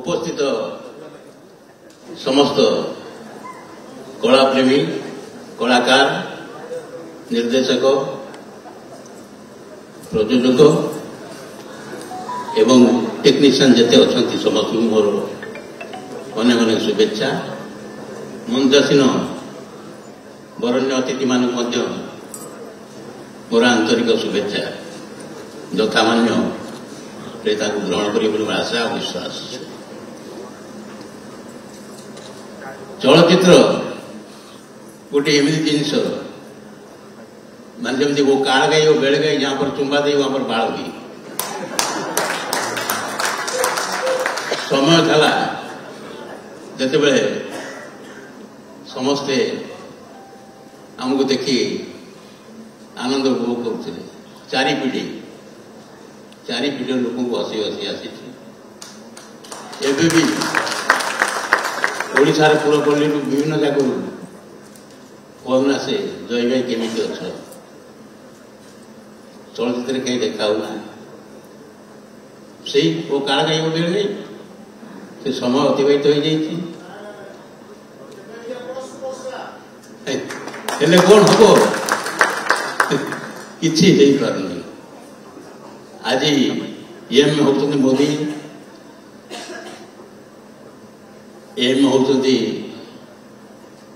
उपस्थित समस्त कलाप्रेमी कलाकार निर्देशक प्रयोजक एवं टेक्नीशियन जिते अच्छा समस्त मोर अनेक अनेक शुभेच्छा मंचासीन बरण्य अतिथि मानक मोर आंतरिक शुभेच्छा यथामान्य ग्रहण कर आशा और विश्वास। चलचित्र गोटे एमती जिनस मान जमी वो काल गाई और बेल गाई यहाँ पर चुंबा दे वहां पर बाड़ हुई समय था जिते बड़े समस्ते आमको देखी आनंद उपभोग करते चारि पीढ़ी लोक हसी हसी आसी भी ओडिशार पुरपल्ली विभिन्न जगह फोन आसे जय भाई केमी अच्छ चलचित्र कहीं देखा से वो काल कहीं बेल नहीं से समय अतिबाहित हो जाइए कौन हम किसी पारनी आज एम होती मोदी एम होती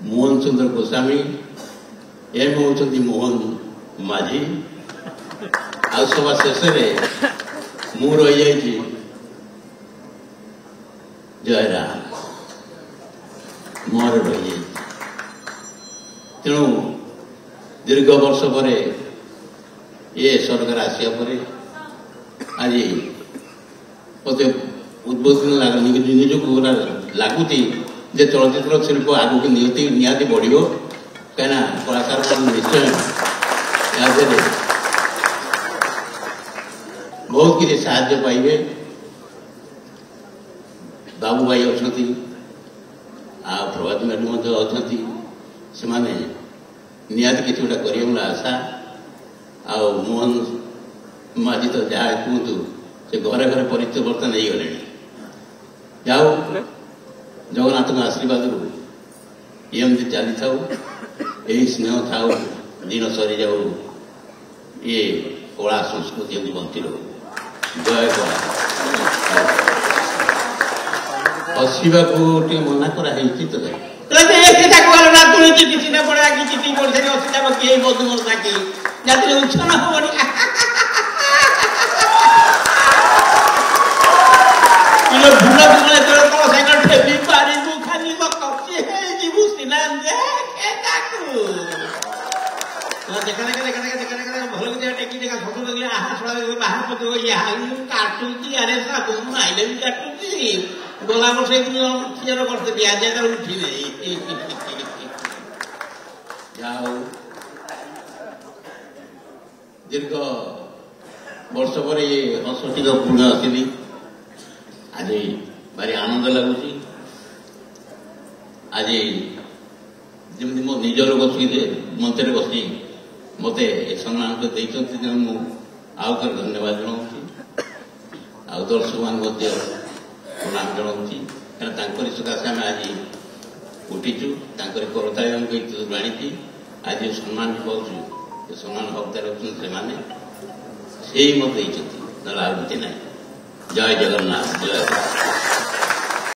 मोहन चंद्र गोस्वामी एम होती मोहन माझी आ सभा शेष मु रही जयराम मोर रही तेणु दीर्घ वर्ष पर ये सरकार आसिया पर आज मत उद्बोधन निजक लगुच चलचित्र शिल्प आगे निहाती बढ़ कहीं कलाकार निश्चय बहुत किसी साहाय्य पाइबे बाबू भाई अच्छा प्रभात मैडम अच्छा से निहाती किसी गोटा कर आशा आ मोहन माझी तो जहाँ कहतु से घरे घरे परिचय बर्तन नहीं गले जाओ जगन्नाथ आशीर्वाद एमती चली था यही स्नेह था दिन सरी जाऊ ये कला संस्कृति बंची रो जय कला हसवा को मना कराई तो चिठी ना पड़ा कि चिठी पढ़े किए बधु ताकि जाती उच्छन हम साइकेल ठेली पारी खाली कपची जीवु सीना देखा भल टेकी देखा फोटो लगे बाहर पकड़ काटुची अरे आईले भी काटुची गला वर्ष क्लियर करते आज उठी नहीं जाओ दीर्घ वर्ष पर ये हसटिक पूर्ण आसली आज भारी आनंद लगुच आज जमी मो निज लोग मंच बसी मत सम्मान देते आउ धन्यवाद जनाऊँ आ दर्शक मान प्रणाम जनाऊँ कहीं सकाशे आम आज उठीचु करताली आनी आज सम्मान पाचु सम्मान हकदार अच्छे से मत देते ना जय जगन्नाथ जय।